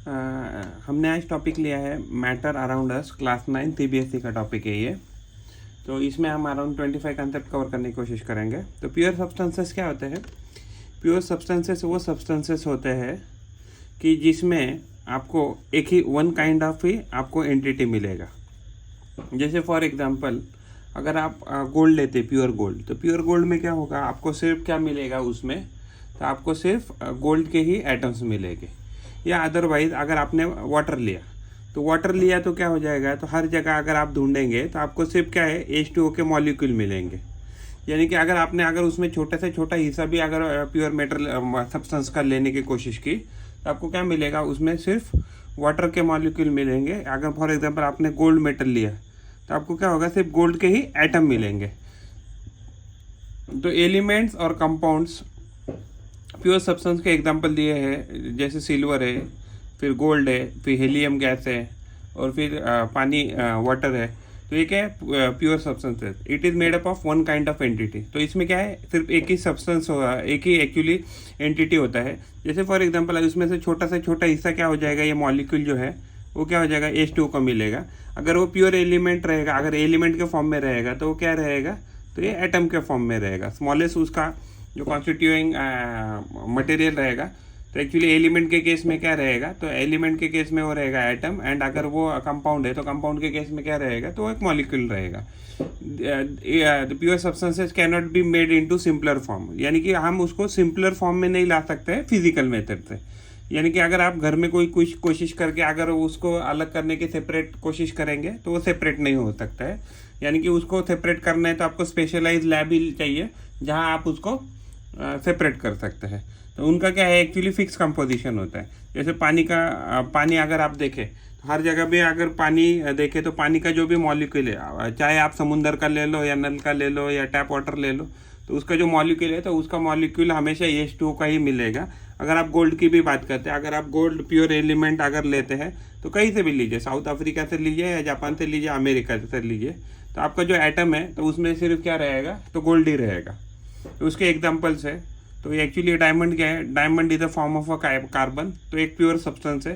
हमने आज टॉपिक लिया है matter around us, class 9 CBSE का टॉपिक है ये। तो इसमें हम अराउंड 25 कंसेप्ट कवर करने की कोशिश करेंगे। तो प्योर सब्सटेंसेस क्या होते हैं? प्योर सब्सटेंसेस वो सब्सटेंसेस होते हैं कि जिसमें आपको एक ही वन काइंड ऑफ ही आपको एंटिटी मिलेगा। जैसे फॉर एग्जांपल अगर आप गोल्ड लेते प्योर गोल्ड, तो प्योर गोल्ड में क्या होगा, आपको सिर्फ क्या मिलेगा उसमें, तो आपको सिर्फ गोल्ड के ही एटम्स मिलेंगे। या अदरवाइज अगर आपने वाटर लिया, तो वाटर लिया तो क्या हो जाएगा, तो हर जगह अगर आप ढूंढेंगे तो आपको सिर्फ क्या है, H2O के मॉलिक्यूल मिलेंगे। यानी कि अगर उसमें छोटे से छोटा हिस्सा भी अगर प्योर मेटल सब्सटेंस का लेने की कोशिश की, तो आपको क्या मिलेगा, उसमें सिर्फ वाटर के मॉलिक्यूल मिलेंगे। अगर फॉर एग्जांपल आपने गोल्ड मेटल लिया, तो आपको क्या होगा, सिर्फ गोल्ड के ही एटम मिलेंगे। तो एलिमेंट्स और कंपाउंड्स प्योर सब्सटेंस के एग्जांपल दिए हैं, जैसे सिल्वर है, फिर गोल्ड है, फिर हीलियम गैस है, और फिर पानी वाटर है। तो ये क्या है, प्योर सब्सटेंस है। It is made up of one kind of entity. तो इसमें क्या है, सिर्फ एक ही सब्सटेंस होगा, एक ही एक्चुअली एंटिटी होता है। जैसे फॉर एग्जांपल उसमें से छोटा हिस्सा क्या हो जाएगा, ये मॉलिक्यूल जो है वो क्या हो जाएगा, H2O को मिलेगा। अगर वो प्योर एलिमेंट रहेगा, अगर एलिमेंट के फॉर्म में रहेगा, तो वो क्या रहेगा, तो ये एटम के फॉर्म में रहेगा। स्मॉलेस्ट उसका जो कॉन्स्टिट्यूइंग मटेरियल रहेगा। तो एक्चुअली एलिमेंट के केस में क्या रहेगा, तो एलिमेंट के केस में वो रहेगा एटम, एंड अगर वो कंपाउंड है तो कंपाउंड के केस में क्या रहेगा, तो एक मॉलिक्यूल रहेगा। Pure substances can not be made into simpler form, यानी कि हम उसको सिंपलर फॉर्म में नहीं ला सकते हैं फिजिकल मेथड से। यानी कि अगर आप घर में कोई कुछ कोशिश करके अगर उसको अलग करने की सेपरेट कोशिश करेंगे, तो वो सेपरेट नहीं हो सकता है। यानी कि उसको सेपरेट करना है तो आपको स्पेशलाइज लैब ही चाहिए, जहाँ आप उसको सेपरेट कर सकते हैं। तो उनका क्या है, एक्चुअली फिक्स कंपोजिशन होता है। जैसे पानी अगर आप देखें, हर जगह भी अगर पानी देखें, तो पानी का जो भी मॉलिक्यूल है, चाहे आप समुंदर का ले लो या नल का ले लो या टैप वाटर ले लो, तो उसका जो मॉलिक्यूल है, तो उसका मॉलिक्यूल हमेशा H2O का ही मिलेगा। अगर आप गोल्ड की भी बात करते हैं, अगर आप गोल्ड प्योर एलिमेंट अगर लेते हैं, तो कहीं से भी लीजिए, साउथ अफ्रीका से लीजिए या जापान से लीजिए, अमेरिका से लीजिए, तो आपका जो एटम है, तो उसमें सिर्फ क्या रहेगा, तो गोल्ड ही रहेगा। तो उसके एग्जाम्पल्स है। तो एक्चुअली डायमंड क्या है, diamond is the form of a carbon. तो एक प्योर सब्सटेंस है।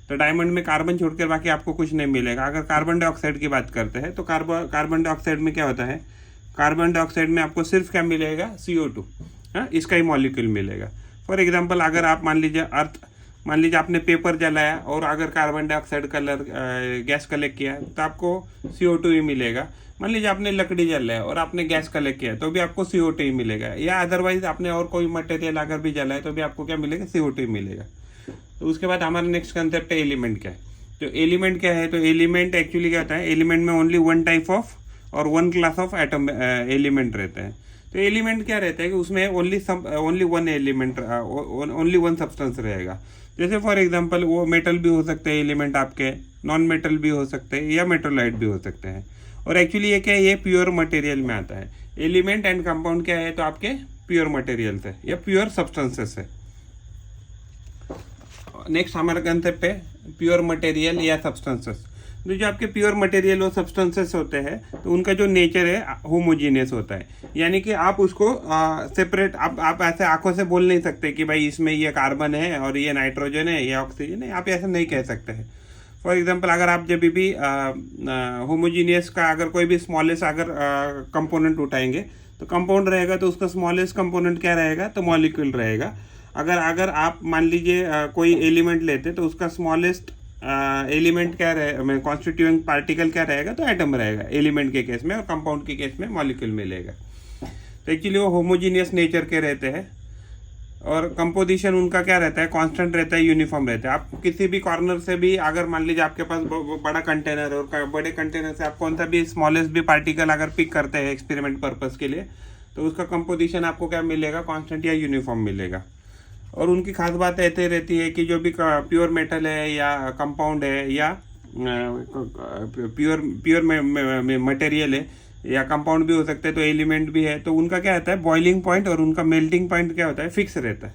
तो डायमंड में कार्बन छोड़कर बाकी आपको कुछ नहीं मिलेगा। अगर कार्बन डाइऑक्साइड की बात करते हैं, तो कार्बन डाइऑक्साइड में क्या होता है, कार्बन डाइऑक्साइड में आपको सिर्फ क्या मिलेगा, CO2, इसका ही मॉलिक्यूल मिलेगा। फॉर एग्जांपल अगर आप मान लीजिए आपने पेपर जलाया और अगर carbon dioxide colour gas collect किया, तो आपको CO2 ही मिलेगा। मान लीजिए आपने लकड़ी जलाया और आपने गैस कलेक्ट किया, तो भी आपको CO2 ही मिलेगा। या अदरवाइज आपने और कोई मटेरियल अगर भी जलाया, तो भी आपको क्या मिलेगा, CO2 ही मिलेगा। तो उसके बाद हमारा नेक्स्ट कंसेप्ट है एलिमेंट क्या है। तो एलिमेंट क्या है, तो एलिमेंट एक्चुअली क्या होता है, एलिमेंट में ओनली वन टाइप ऑफ और one class of atom element रहता है। तो एलिमेंट क्या रहता है कि उसमें only one element, only one substance रहेगा। जैसे फॉर एग्जांपल वो मेटल भी हो सकते हैं एलिमेंट आपके, नॉन मेटल भी हो सकते हैं, या मेटोलाइट भी हो सकते हैं। और एक्चुअली ये क्या है, ये प्योर मटेरियल में आता है। एलिमेंट एंड कंपाउंड क्या है, तो आपके प्योर मटेरियल है या प्योर सब्सटेंसेस है। नेक्स्ट हमारा कंसेप्ट है प्योर मटेरियल या सब्सटेंसेस। तो जो आपके प्योर मटेरियल और सब्सटेंसेस होते हैं, तो उनका जो नेचर है होमोजीनियस होता है। यानी कि आप उसको सेपरेट आप ऐसे आंखों से बोल नहीं सकते कि भाई इसमें ये कार्बन है और ये नाइट्रोजन है, ये ऑक्सीजन है, आप ऐसा नहीं कह सकते हैं। फॉर एग्जांपल अगर आप जब भी होमोजीनियस का अगर कोई भी स्मॉलेस्ट अगर कंपोनेंट उठाएंगे, तो कंपाउंड रहेगा, तो उसका स्मॉलेस्ट कंपोनेंट क्या रहेगा, तो मॉलिक्यूल रहेगा। अगर आप मान लीजिए कोई एलिमेंट लेते, तो उसका स्मॉलेस्ट एलिमेंट क्या रहे, कॉन्स्टिट्यूइंग पार्टिकल क्या रहेगा, तो एटम रहेगा एलिमेंट के केस में, और कंपाउंड के केस में मॉलिक्यूल मिलेगा। तो एक्चुअली वो होमोजीनियस नेचर के रहते हैं, और कंपोजिशन उनका क्या रहता है, कांस्टेंट रहता है, यूनिफॉर्म रहता है। आप किसी भी कॉर्नर से भी अगर मान लीजिए आपके पास बड़ा कंटेनर है, और बड़े कंटेनर से आप कौन सा भी स्मॉलेस्ट भी पार्टिकल अगर पिक करते हैं एक्सपेरिमेंट पर्पस के लिए, तो उसका कंपोजिशन आपको क्या मिलेगा, कांस्टेंट या यूनिफॉर्म मिलेगा। और उनकी खास बात ऐसे रहती है कि जो भी प्योर मेटल है या कंपाउंड है या प्योर मटेरियल है या कंपाउंड भी हो सकते हैं, तो एलिमेंट भी है, तो उनका क्या होता है, बॉइलिंग पॉइंट और उनका मेल्टिंग पॉइंट क्या होता है, फिक्स रहता है।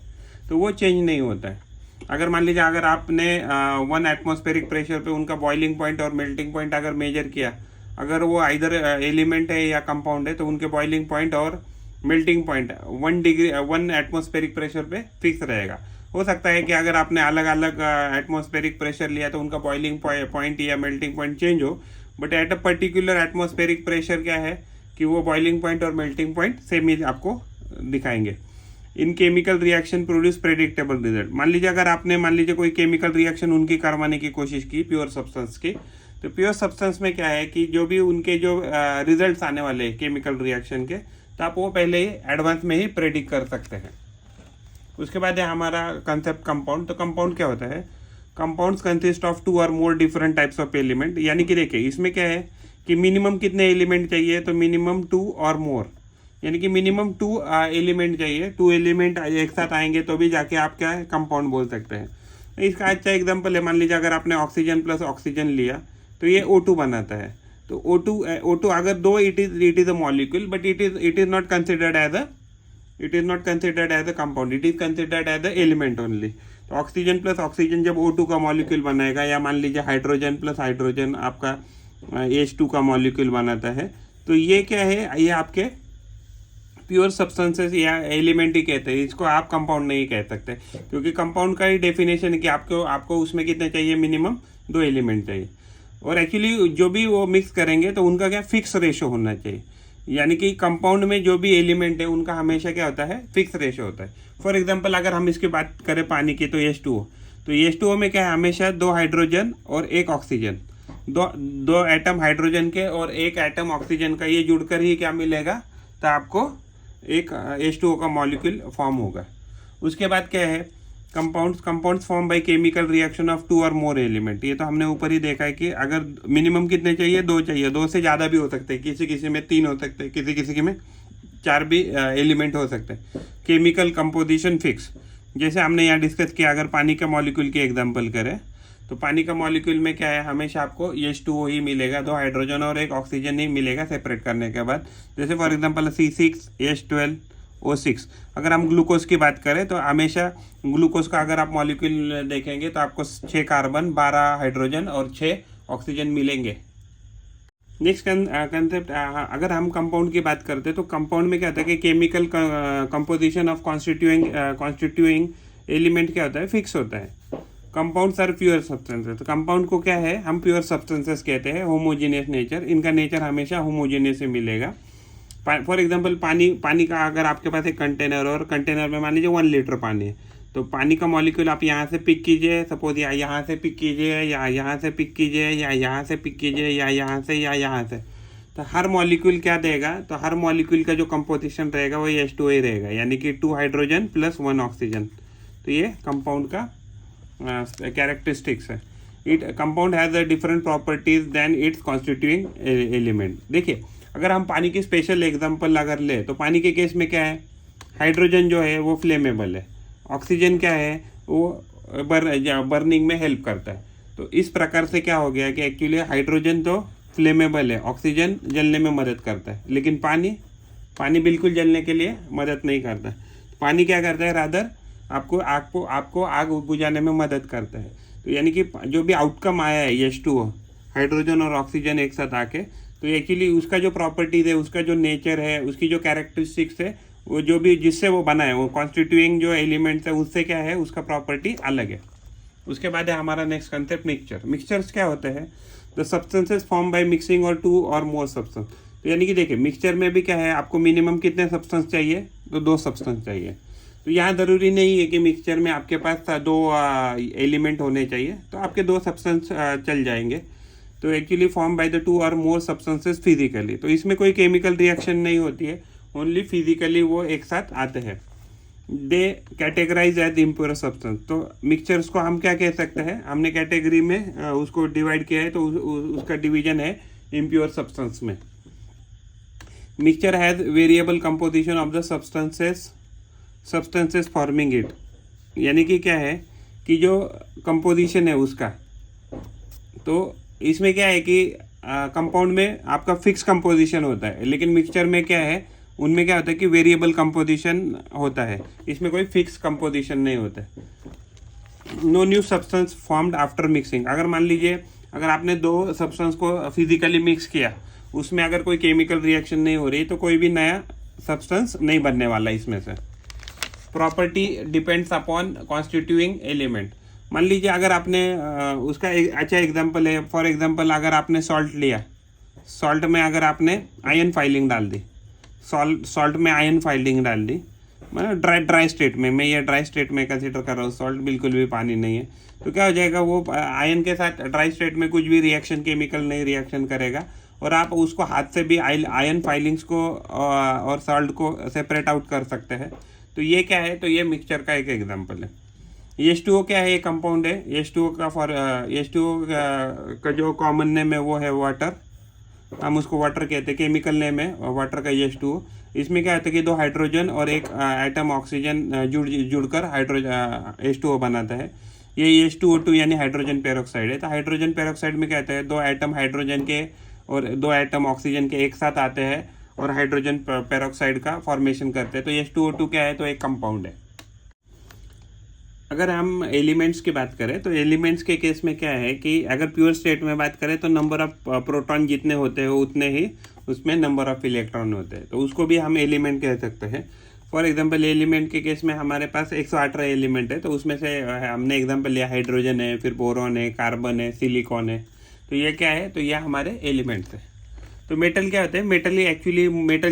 तो वो चेंज नहीं होता है। अगर मान लीजिए अगर आपने 1 एटमॉस्फेरिक प्रेशर पे उनका बॉइलिंग पॉइंट और मेल्टिंग पॉइंट अगर मेजर किया, अगर वो आइदर एलिमेंट है या कंपाउंड है, तो उनके बॉइलिंग पॉइंट और मेल्टिंग पॉइंट 1 एटमॉस्फेरिक प्रेशर पे फिक्स रहेगा। हो सकता है कि अगर आपने अलग अलग एटमॉस्फेरिक प्रेशर लिया तो उनका बॉइलिंग पॉइंट या मेल्टिंग पॉइंट चेंज हो, but at a particular atmospheric pressure क्या है कि वो बॉइलिंग पॉइंट और मेल्टिंग पॉइंट सेम ही आपको दिखाएंगे। इन chemical reaction produce predictable result. मान लीजिए कोई केमिकल रिएक्शन उनकी करवाने की कोशिश की प्योर सब्सटेंस की, तो प्योर सब्सटेंस में क्या है कि जो भी उनके जो रिजल्ट्स आने वाले केमिकल रिएक्शन के, तो आप वो पहले ही एडवांस में ही प्रेडिक्ट कर सकते हैं। उसके बाद है हमारा कंसेप्ट कंपाउंड। तो कंपाउंड क्या होता है? कंपाउंड्स कंसिस्ट ऑफ 2 और more different types of element. यानी कि देखिए इसमें क्या है कि मिनिमम कितने एलिमेंट चाहिए, तो मिनिमम 2 और मोर, यानी कि मिनिमम 2 एलिमेंट चाहिए। 2 एलिमेंट एक साथ आएंगे तो भी जाके आप क्या है कंपाउंड बोल सकते हैं। इसका अच्छा एग्जाम्पल है, मान लीजिए अगर आपने ऑक्सीजन प्लस ऑक्सीजन लिया तो ये O2 बनाता है। तो O2 अगर दो it is a molecule, but it is not considered as a compound, it is considered as a element only. तो ऑक्सीजन प्लस ऑक्सीजन जब O2 का मॉलिक्यूल बनाएगा, या मान लीजिए हाइड्रोजन प्लस हाइड्रोजन आपका H2 का मॉलिक्यूल बनाता है, तो ये क्या है, ये आपके प्योर सब्सटेंसेस या एलिमेंट ही कहते हैं। इसको आप कंपाउंड नहीं कह सकते, क्योंकि कंपाउंड का ही डेफिनेशन है कि आपको उसमें कितने चाहिए, मिनिमम 2 एलिमेंट चाहिए। और एक्चुअली जो भी वो मिक्स करेंगे तो उनका क्या फिक्स रेशो होना चाहिए। यानी कि कंपाउंड में जो भी एलिमेंट है उनका हमेशा क्या होता है, फिक्स रेशो होता है। फॉर एग्जांपल अगर हम इसकी बात करें पानी की, तो H2O, तो H2O में क्या है, हमेशा 2 हाइड्रोजन और 1 ऑक्सीजन, दो एटम हाइड्रोजन के और 1 एटम ऑक्सीजन का, ये जुड़कर ही क्या मिलेगा, तो आपको एक H2O का मॉलिक्यूल फॉर्म होगा। उसके बाद क्या है, compounds form by chemical reaction of 2 और मोर एलिमेंट। ये तो हमने ऊपर ही देखा है कि अगर मिनिमम कितने चाहिए, 2 चाहिए, 2 से ज़्यादा भी हो सकते हैं, किसी में 3 हो सकते हैं, किसी में 4 भी एलिमेंट हो सकते हैं। केमिकल कंपोजिशन फिक्स, जैसे हमने यहाँ डिस्कस किया, अगर पानी के मॉलिक्यूल की एग्जाम्पल करें तो पानी का मॉलिक्यूल में क्या है, हमेशा आपको H2O ही मिलेगा, 2 हाइड्रोजन और 1 ऑक्सीजन ही मिलेगा सेपरेट करने के बाद। जैसे फॉर एग्जांपल C6H12O6। अगर हम ग्लूकोज की बात करें तो हमेशा ग्लूकोज का अगर आप मॉलिक्यूल देखेंगे तो आपको 6 कार्बन, 12 हाइड्रोजन और 6 ऑक्सीजन मिलेंगे। नेक्स्ट कंसेप्ट, अगर हम कंपाउंड की बात करते हैं तो कंपाउंड में क्या होता है कि chemical composition of constituting element क्या होता है, फिक्स होता है। Compounds are pure substances. तो कंपाउंड को क्या है, हम प्योर सब्सटेंसेस कहते हैं। होमोजीनियस नेचर, इनका नेचर हमेशा होमोजीनियस ही मिलेगा। फॉर एग्जांपल पानी का अगर आपके पास एक कंटेनर, और कंटेनर में मान लीजिए 1 लीटर पानी है, तो पानी का मॉलिक्यूल आप यहाँ से पिक कीजिए, सपोज या यहाँ से पिक कीजिए, या यहाँ से पिक कीजिए, या यहाँ से पिक कीजिए, या यहाँ से, या यहाँ से, तो हर मॉलिक्यूल क्या देगा, तो हर मॉलिक्यूल का जो कंपोजिशन रहेगा वो H2O ही रहेगा, यानी कि 2 हाइड्रोजन प्लस 1 ऑक्सीजन। तो ये कंपाउंड का कैरेक्टरिस्टिक्स है। Compound has a different properties than its constituting element. देखिए अगर हम पानी की स्पेशल एग्जांपल अगर ले, तो पानी के केस में क्या है, हाइड्रोजन जो है वो फ्लेमेबल है, ऑक्सीजन क्या है वो बर्निंग में हेल्प करता है। तो इस प्रकार से क्या हो गया कि एक्चुअली हाइड्रोजन तो फ्लेमेबल है, ऑक्सीजन जलने में मदद करता है, लेकिन पानी बिल्कुल जलने के लिए मदद नहीं करता। पानी क्या करता है, रादर आपको आग बुझाने में मदद करता है। तो यानी कि जो भी आउटकम आया है H2O, हाइड्रोजन और ऑक्सीजन एक साथ आके, तो एक्चुअली उसका जो प्रॉपर्टीज है, उसका जो नेचर है, उसकी जो कैरेक्टरिस्टिक्स है, वो जो भी जिससे वो बना है, वो कॉन्स्टिट्यूइंग जो एलिमेंट्स है उससे क्या है, उसका प्रॉपर्टी अलग है। उसके बाद है हमारा नेक्स्ट कंसेप्ट मिक्सचर। मिक्सचर्स क्या होते हैं, the substances form by mixing और 2 और मोर सब्सटेंस। तो यानी कि देखिए मिक्सचर में भी क्या है, आपको मिनिमम कितने सब्सटेंस चाहिए, तो 2 सब्सटेंस चाहिए। तो यहाँ ज़रूरी नहीं है कि मिक्सचर में आपके पास 2 एलिमेंट होने चाहिए, तो आपके 2 सब्सटेंस चल जाएंगे। तो एक्चुअली फॉर्म बाय द 2 और मोर सब्सटेंसेस फिजिकली। तो इसमें कोई केमिकल रिएक्शन नहीं होती है, ओनली फिजिकली वो एक साथ आते हैं। दे कैटेगराइज एज इम्प्योर सब्सटेंस। तो मिक्सचर्स को हम क्या कह सकते हैं, हमने कैटेगरी में उसको डिवाइड किया है, तो उसका डिवीजन है इम्प्योर सब्सटेंस में। Mixture has variable composition of the substances forming it. यानी कि क्या है कि जो कंपोजिशन है उसका, तो इसमें क्या है कि कंपाउंड में आपका फिक्स कंपोजिशन होता है, लेकिन मिक्सचर में क्या है, उनमें क्या होता है कि वेरिएबल कंपोजिशन होता है, इसमें कोई फिक्स कंपोजिशन नहीं होता है। No new substance formed after mixing. अगर मान लीजिए अगर आपने 2 सब्सटेंस को फिजिकली मिक्स किया, उसमें अगर कोई केमिकल रिएक्शन नहीं हो रही, तो कोई भी नया सब्सटेंस नहीं बनने वाला इसमें से। Property depends upon constituting element. मान लीजिए अगर आपने उसका एक अच्छा एग्जांपल है, फॉर एग्जांपल अगर आपने सॉल्ट लिया, सॉल्ट में अगर आपने आयन फाइलिंग डाल दी, सॉल्ट में आयन फाइलिंग डाल दी, मतलब ड्राई स्टेट में, मैं ये ड्राई स्टेट में कंसिडर कर रहा हूँ, सॉल्ट बिल्कुल भी पानी नहीं है, तो क्या हो जाएगा, वो आयन के साथ ड्राई स्टेट में कुछ भी रिएक्शन, केमिकल नहीं रिएक्शन करेगा, और आप उसको हाथ से भी आयन फाइलिंग्स को और सॉल्ट को सेपरेट आउट कर सकते हैं। तो ये क्या है, तो ये मिक्सचर का एक एग्जांपल है। H2O क्या है, ये कंपाउंड है। H2O का जो कॉमन नेम है वो है वाटर, हम उसको वाटर कहते हैं, केमिकल नेम है वाटर का H2O। इसमें क्या होता है कि दो हाइड्रोजन और एक एटम ऑक्सीजन जुड़कर H2O बनाता है। ये H2O2 यानी हाइड्रोजन पेरोक्साइड है। तो हाइड्रोजन पेरोक्साइड में क्या होता है, दो एटम हाइड्रोजन के और दो एटम ऑक्सीजन के एक साथ आते हैं और हाइड्रोजन पेरोक्साइड का फॉर्मेशन करते हैं। तो H2O2 क्या है, तो एक कंपाउंड है। अगर हम एलिमेंट्स की बात करें तो एलिमेंट्स के केस में क्या है कि अगर प्योर स्टेट में बात करें तो नंबर ऑफ प्रोटॉन जितने होते हैं उतने ही उसमें नंबर ऑफ इलेक्ट्रॉन होते हैं, तो उसको भी हम एलिमेंट कह सकते हैं। फॉर एग्जांपल एलिमेंट के केस में हमारे पास 118 एलिमेंट है, तो उसमें से हमने एग्जांपल लिया हाइड्रोजन है, फिर बोरॉन है, कार्बन है, सिलिकॉन है, तो ये क्या है, तो ये हमारे एलिमेंट्स है। तो मेटल क्या होते हैं, मेटल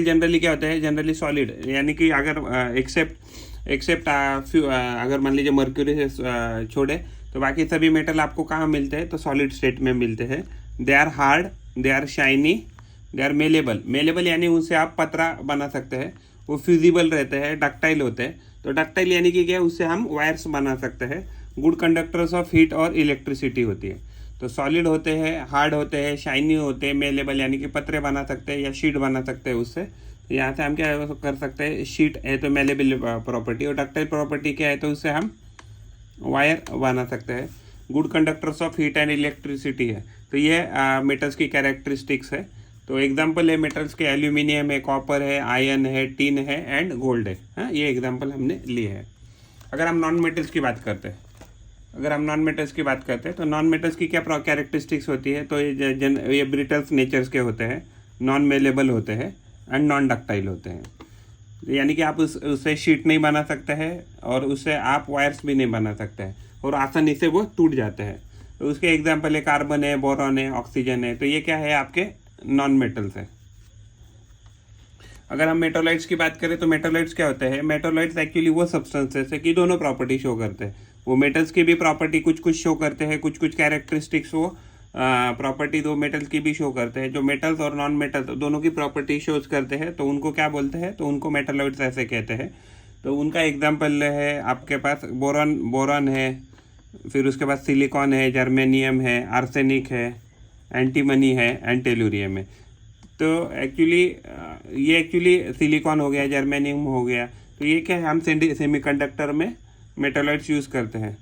जनरली क्या होता है, जनरली सॉलिड, यानी कि अगर एक्सेप्ट अगर मान लीजिए मर्क्यूरी से छोड़े तो बाकी सभी मेटल आपको कहाँ मिलते हैं, तो सॉलिड स्टेट में मिलते हैं। They are hard, they are shiny, they are malleable यानी उनसे आप पतरा बना सकते हैं। वो फ्यूजिबल रहते हैं, डक्टाइल होते हैं। तो डक्टाइल यानी कि क्या, उससे हम वायर्स बना सकते हैं। गुड कंडक्टर्स ऑफ हीट और इलेक्ट्रिसिटी होती है। तो सॉलिड होते हैं, हार्ड होते हैं, शाइनी होते हैं, मेलेबल यानी कि पतरे बना सकते हैं या शीट बना सकते हैं उससे। तो यहाँ से हम क्या कर सकते हैं, शीट है तो मेलेबल प्रॉपर्टी, और डक्टाइल प्रॉपर्टी क्या है, तो उससे हम वायर बना सकते हैं। Good conductors of heat and electricity है। तो ये मेटल्स की कैरेक्टरिस्टिक्स है। तो एग्जांपल है मेटल्स के, एल्यूमिनियम है, कॉपर है, आयरन है, टिन है एंड गोल्ड है। हाँ, ये एग्जांपल हमने लिए हैं। अगर हम नॉन मेटल्स की बात करते हैं तो नॉन मेटल्स की क्या कैरेक्टरिस्टिक्स होती है, तो ये ब्रिटल्स नेचर्स के होते हैं, नॉन मेलेबल होते हैं एंड नॉन डक्टाइल होते हैं। यानी कि आप उससे शीट नहीं बना सकते हैं और उससे आप वायर्स भी नहीं बना सकते हैं और आसानी से वो टूट जाते हैं। तो उसके एग्जांपल है कार्बन है, बोरॉन है, ऑक्सीजन है। तो ये क्या है, आपके नॉन मेटल्स है। अगर हम मेटोलाइट्स की बात करें तो मेटोलाइट्स क्या होते हैं, मेटोलाइट्स एक्चुअली वो सब्सटेंसेस है कि दोनों प्रॉपर्टी शो करते हैं। वो मेटल्स की भी प्रॉपर्टी कुछ शो करते हैं, कुछ कैरेक्टरिस्टिक्स वो प्रॉपर्टी दो मेटल्स की भी शो करते हैं। जो मेटल्स और नॉन मेटल्स दोनों की प्रॉपर्टी शोज करते हैं तो उनको क्या बोलते हैं, तो उनको मेटोलाइट्स ऐसे कहते हैं। तो उनका एग्जांपल है आपके पास बोरॉन है, फिर उसके बाद सिलिकॉन है, जर्मेनियम है, आर्सेनिक है, एंटीमनी है एंड टेलुरियम है। तो एक्चुअली सिलिकॉन हो गया, जर्मेनियम हो गया। तो ये क्या है, हम सेमीकंडक्टर में मेटोलाइट्स यूज़ करते हैं।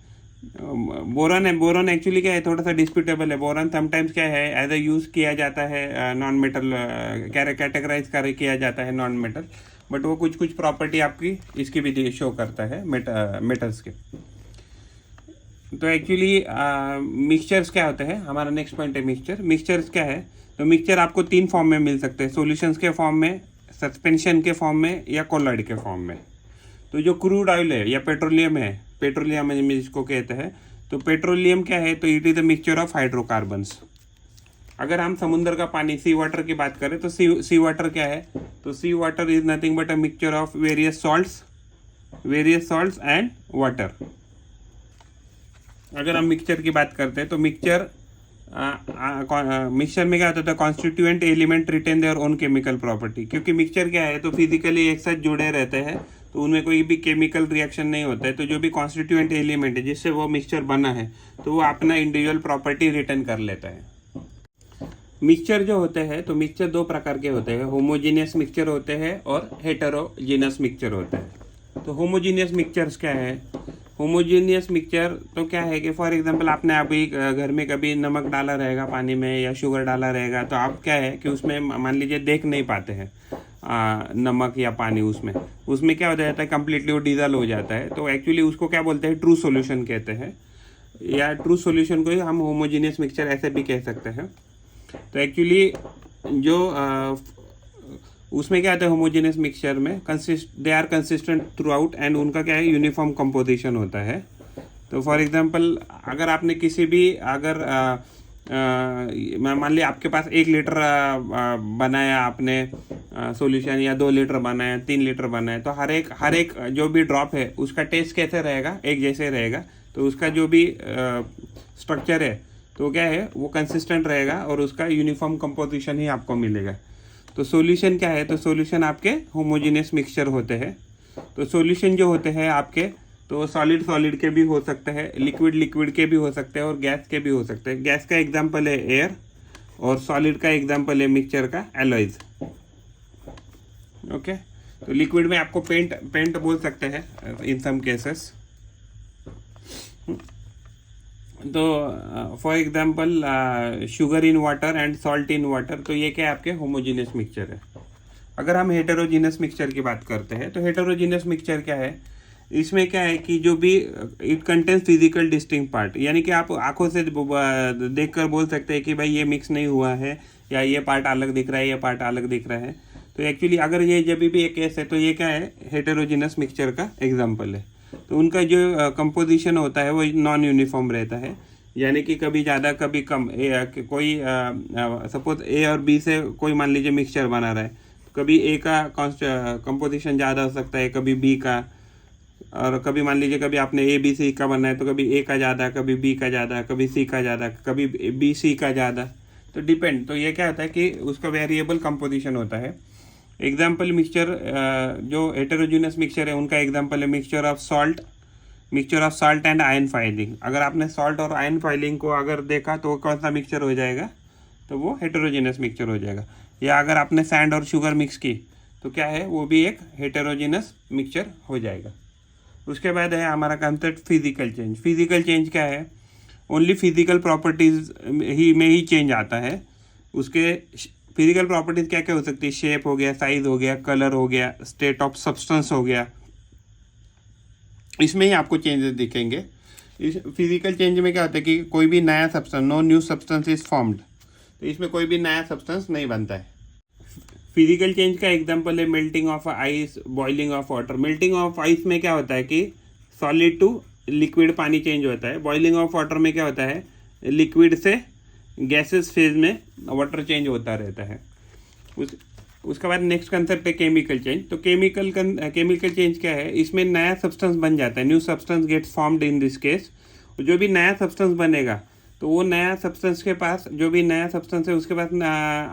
बोरॉन एक्चुअली क्या है, थोड़ा सा डिस्प्यूटेबल है। बोरॉन समटाइम्स क्या है, एज ए यूज़ किया जाता है नॉन मेटल, कैटेगराइज किया जाता है नॉन मेटल, बट वो कुछ प्रॉपर्टी आपकी इसकी भी शो करता है मेटल्स के। तो एक्चुअली मिक्सचर्स क्या होते हैं, हमारा नेक्स्ट पॉइंट है मिक्सचर्स क्या है। तो मिक्सचर आपको 3 फॉर्म में मिल सकते हैं, सॉल्यूशंस के फॉर्म में, सस्पेंशन के फॉर्म में या कोलॉइड के फॉर्म में। तो जो क्रूड ऑयल है या पेट्रोलियम में इसको कहते हैं। तो पेट्रोलियम क्या है, तो it is the mixture of hydrocarbons. अगर हम समुद्र का पानी, सी वाटर की बात करें तो सी वाटर क्या है, तो sea water is nothing but a mixture of various salts and water. अगर हम मिक्सचर की बात करते हैं तो मिक्सचर में क्या होता है, constituent element retain their own chemical property. क्योंकि मिक्सचर क्या है, तो फिजिकली एक साथ जुड़े रहते हैं, तो उनमें कोई भी केमिकल रिएक्शन नहीं होता है। तो जो भी कॉन्स्टिट्यूएंट एलिमेंट है जिससे वो मिक्सचर बना है, तो वो अपना इंडिविजुअल प्रॉपर्टी रिटर्न कर लेता है। मिक्सचर जो होते हैं, तो मिक्सचर 2 प्रकार के होते हैं, होमोजीनियस मिक्सचर होते हैं और हेटेरोजीनियस मिक्सचर होते हैं। तो होमोजीनियस मिक्सचर्स क्या है, होमोजीनियस मिक्सचर तो क्या है कि फॉर एग्जांपल आपने अभी घर में कभी नमक डाला रहेगा पानी में या शुगर डाला रहेगा, तो आप क्या है कि उसमें मान लीजिए देख नहीं पाते हैं नमक या पानी, उसमें क्या हो जाता है, कम्प्लीटली वो डिजॉल्व हो जाता है। तो एक्चुअली उसको क्या बोलते हैं, ट्रू सॉल्यूशन कहते हैं, या ट्रू सॉल्यूशन को ही हम होमोजीनियस मिक्सचर ऐसे भी कह सकते हैं। तो एक्चुअली जो उसमें क्या होता है होमोजेनियस मिक्सचर में they are consistent throughout and उनका क्या है यूनिफॉर्म कंपोजिशन होता है। तो फॉर एग्जांपल अगर आपने किसी भी अगर मान लिया आपके पास 1 लीटर बनाया आपने सॉल्यूशन, या 2 लीटर बनाया, 3 लीटर बनाया, तो हर एक जो भी ड्रॉप है उसका टेस्ट कैसे रहेगा, एक जैसे रहेगा। तो उसका जो भी स्ट्रक्चर है तो क्या है वो कंसिस्टेंट रहेगा और उसका यूनिफॉर्म कंपोजिशन ही आपको मिलेगा। तो सॉल्यूशन क्या है, तो सॉल्यूशन आपके होमोजेनियस मिक्सचर होते हैं। तो सॉल्यूशन जो होते हैं आपके, तो सॉलिड सॉलिड के भी हो सकते हैं, लिक्विड लिक्विड के भी हो सकते हैं और गैस के भी हो सकते हैं। गैस का एग्जांपल है एयर और सॉलिड का एग्जांपल है मिक्सचर का एलॉयज। ओके, तो लिक्विड में आपको पेंट बोल सकते हैं इन सम केसेस। तो for example sugar in water and salt in water, तो ये क्या है आपके होमोजेनियस मिक्सचर है। अगर हम हेटेरोजीनियस मिक्सचर की बात करते हैं तो हेटेरोजीनियस मिक्सचर क्या है, इसमें क्या है कि जो भी it contains physical distinct part, यानी कि आप आंखों से देखकर बोल सकते हैं कि भाई ये मिक्स नहीं हुआ है या ये पार्ट अलग दिख रहा है, ये पार्ट अलग दिख रहा है। तो एक्चुअली अगर ये जब भी एक केस है तो ये क्या है हेटेरोजीनियस मिक्सचर का एग्जाम्पल है। तो उनका जो कंपोजिशन होता है वो नॉन यूनिफॉर्म रहता है, यानी कि कभी ज़्यादा कभी कम। कोई सपोज ए और बी से कोई मान लीजिए मिक्सचर बना रहा है, कभी ए का कंपोजिशन ज़्यादा हो सकता है, कभी बी का, और कभी मान लीजिए कभी आपने ए बी सी का बनना है तो कभी ए का ज़्यादा, कभी बी का ज़्यादा, कभी सी का ज़्यादा, कभी बी सी का ज़्यादा। तो डिपेंड, तो ये क्या होता है कि उसका वेरिएबल कंपोजिशन होता है। एग्जाम्पल मिक्सचर जो हेटेरोजीनियस मिक्सचर है उनका एग्जाम्पल है mixture of salt and ion filing. अगर आपने सॉल्ट और आयन फाइलिंग को अगर देखा तो कौन सा मिक्सचर हो जाएगा, तो वो हेटेरोजीनियस मिक्सचर हो जाएगा। या अगर आपने सैंड और शुगर मिक्स की तो क्या है वो भी एक हेटेरोजीनियस मिक्सचर हो जाएगा। उसके बाद है हमारा concept physical change. Physical change क्या है, ओनली फिजिकल प्रॉपर्टीज ही में ही चेंज आता है। उसके फिजिकल प्रॉपर्टीज क्या क्या हो सकती है, शेप हो गया, साइज हो गया, कलर हो गया, स्टेट ऑफ सब्सटेंस हो गया, इसमें ही आपको चेंजेस दिखेंगे। इस फिजिकल चेंज में क्या होता है कि कोई भी नया substance, no new substance is formed, तो इसमें कोई भी नया सब्सटेंस नहीं बनता है। फिजिकल चेंज का एग्जांपल है melting of ice, boiling of water. Melting of ice में क्या होता है कि सॉलिड टू लिक्विड पानी चेंज होता है। बॉइलिंग ऑफ वाटर में क्या होता है, लिक्विड से गैसेस फेज में वाटर चेंज होता रहता है। उसके बाद नेक्स्ट कंसेप्ट है केमिकल चेंज। तो केमिकल चेंज क्या है, इसमें नया सब्सटेंस बन जाता है, new substance gets formed in this case. जो भी नया सब्सटेंस बनेगा तो वो नया सब्सटेंस के पास, जो भी नया सब्सटेंस है उसके पास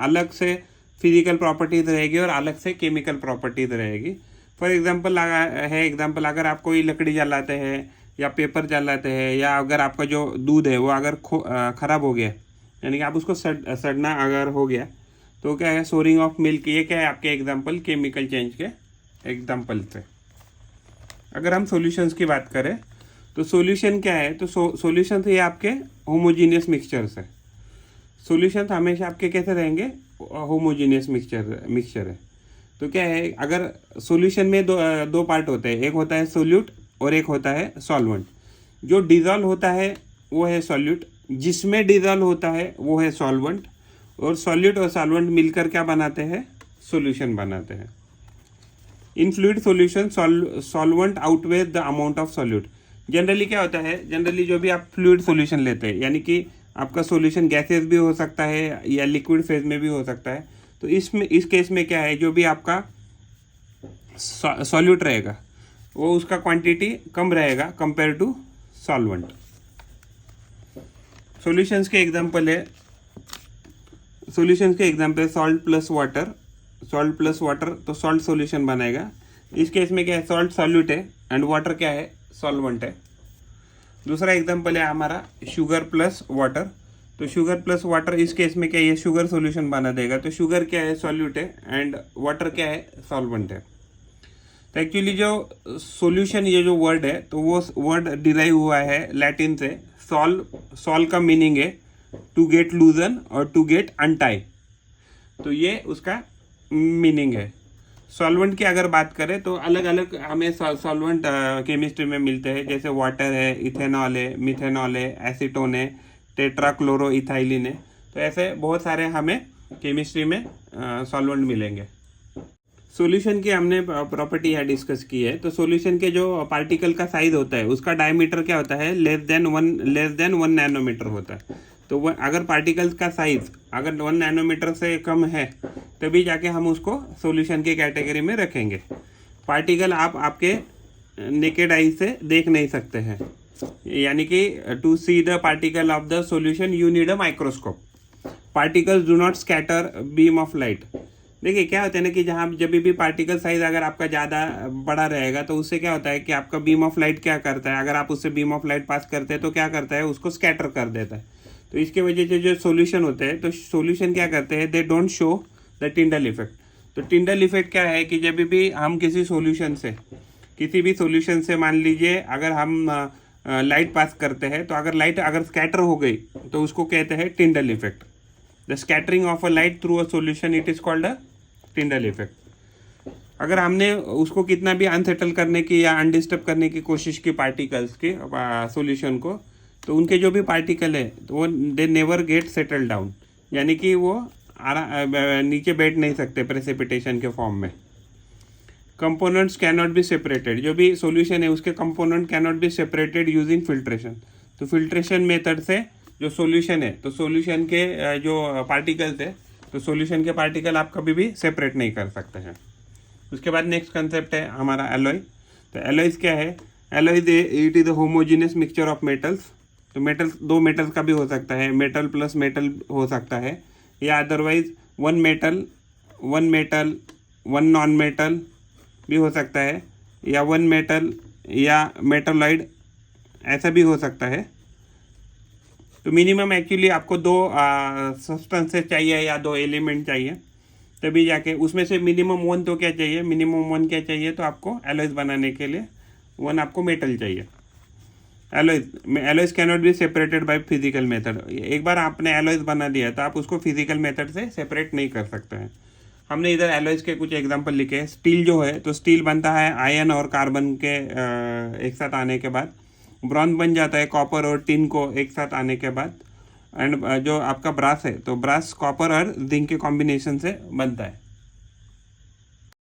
अलग से फिजिकल प्रॉपर्टीज रहेगी और अलग से केमिकल प्रॉपर्टीज रहेगी। फॉर एग्जांपल अगर आप कोई लकड़ी जलाते हैं या पेपर जलाते हैं, या अगर आपका जो दूध है वो अगर ख़राब हो गया, यानी कि आप उसको सड़ना अगर हो गया, तो क्या है सोरिंग ऑफ मिल्क, ये क्या है आपके एग्जांपल केमिकल चेंज के एग्जांपल से। अगर हम सॉल्यूशंस की बात करें तो सॉल्यूशन क्या है, तो सॉल्यूशन ये आपके होमोजीनियस मिक्सचर्स है। सॉल्यूशन हमेशा आपके कैसे रहेंगे, होमोजीनियस मिक्सचर है। तो क्या है, अगर सॉल्यूशन में दो पार्ट होते हैं, एक होता है सोल्यूट और एक होता है सॉल्वेंट। जो डिजॉल्व होता है वो है सॉल्यूट, जिसमें डिजॉल्व होता है वो है सॉल्वेंट, और सॉल्यूट और सॉल्वेंट मिलकर क्या बनाते हैं, सॉल्यूशन बनाते हैं। इन fluid solution solvent outweighs the amount of solute. Generally क्या होता है, जनरली जो भी आप फ्लूइड सॉल्यूशन लेते हैं, यानी कि आपका सॉल्यूशन गैसेस भी हो सकता है या लिक्विड फेज में भी हो सकता है। तो इस केस में क्या है, जो भी आपका सॉल्यूट रहेगा वो उसका क्वांटिटी कम रहेगा कंपेयर टू सॉल्वेंट। सॉल्यूशंस के एग्जांपल है सॉल्ट प्लस वाटर, तो सॉल्ट सॉल्यूशन बनेगा। इस केस में क्या है, सॉल्ट सॉल्यूट है एंड वाटर क्या है, सॉल्वेंट है। दूसरा एग्जांपल है हमारा शुगर प्लस वाटर। तो शुगर प्लस वाटर, इस केस में क्या है, ये शुगर सॉल्यूशन बना देगा। तो शुगर क्या है, सॉल्यूट है, एंड वाटर क्या है, सॉल्वेंट है। तो एक्चुअली जो सॉल्यूशन ये जो वर्ड है, तो वो वर्ड डिराइव हुआ है लैटिन से। सॉल्व का मीनिंग है टू गेट लूजन और टू गेट अनटाई, तो ये उसका मीनिंग है। सॉल्वेंट की अगर बात करें तो अलग अलग हमें सॉल्वेंट केमिस्ट्री में मिलते हैं, जैसे वाटर है, इथेनॉल है, मिथेनॉल है, एसीटोन है, टेट्राक्लोरोइथाइलिन है। तो ऐसे बहुत सारे हमें केमिस्ट्री में सॉल्वेंट मिलेंगे। सॉल्यूशन की हमने प्रॉपर्टी यहाँ डिस्कस की है। तो सॉल्यूशन के जो पार्टिकल का साइज होता है उसका डायमीटर क्या होता है, लेस देन 1 नैनोमीटर होता है। तो अगर पार्टिकल्स का साइज अगर 1 नैनोमीटर से कम है तभी जाके हम उसको सॉल्यूशन की कैटेगरी में रखेंगे। पार्टिकल आप आपके नेकेड आई से देख नहीं सकते हैं, यानी कि to see the particle of the solution you need a microscope. Particles do not scatter beam of light. देखिए क्या होता है ना कि जहाँ जब भी पार्टिकल साइज अगर आपका ज़्यादा बड़ा रहेगा तो उससे क्या होता है कि आपका बीम ऑफ लाइट क्या करता है, अगर आप उससे बीम ऑफ लाइट पास करते हैं तो क्या करता है, उसको स्कैटर कर देता है। तो इसके वजह से जो सॉल्यूशन होते हैं तो सॉल्यूशन क्या करते हैं, they don't show the Tyndall effect. तो टिंडल इफेक्ट क्या है कि जब भी हम किसी भी सॉल्यूशन से मान लीजिए अगर हम लाइट पास करते हैं तो अगर लाइट स्कैटर हो गई तो उसको कहते हैं Tyndall effect. The scattering of a light through a solution it is called a Tyndall effect. अगर हमने उसको कितना भी अनसेटल करने की या अनडिस्टर्ब करने की कोशिश की पार्टिकल्स के सॉल्यूशन को, तो उनके जो भी पार्टिकल है तो वो they never get settle down, यानी कि वो नीचे बैठ नहीं सकते प्रेसिपिटेशन के फॉर्म में। Components can not be separated. जो भी सॉल्यूशन है उसके component can not be separated using filtration. तो फिल्ट्रेशन मेथड से जो सॉल्यूशन है तो सॉल्यूशन के जो पार्टिकल्स है तो सॉल्यूशन के पार्टिकल आप कभी भी सेपरेट नहीं कर सकते हैं। उसके बाद नेक्स्ट कंसेप्ट है हमारा एलॉय। तो एलॉयज क्या है, alloy it is the homogeneous mixture of metals. तो मेटल्स दो मेटल्स का भी हो सकता है, मेटल प्लस मेटल हो सकता है, या otherwise one metal one non metal भी हो सकता है, या वन मेटल या मेटलॉइड ऐसा भी हो सकता है। तो मिनिमम एक्चुअली आपको दो सब्सटेंसेस चाहिए या दो एलिमेंट चाहिए तभी जाके उसमें से मिनिमम वन तो क्या चाहिए, तो आपको एलॉयज बनाने के लिए वन आपको मेटल चाहिए। Alloys can not be separated by physical method. एक बार आपने एलॉयज बना दिया तो आप उसको फिजिकल मेथड से सेपरेट नहीं कर सकते हैं। हमने इधर एलॉयज के कुछ एग्जांपल लिखे हैं। स्टील जो है तो स्टील बनता है आयरन और कार्बन के एक साथ आने के बाद। ब्रॉन्ज बन जाता है कॉपर और टिन को एक साथ आने के बाद। एंड जो आपका ब्रास है तो ब्रास कॉपर और जिंक के कॉम्बिनेशन से बनता है।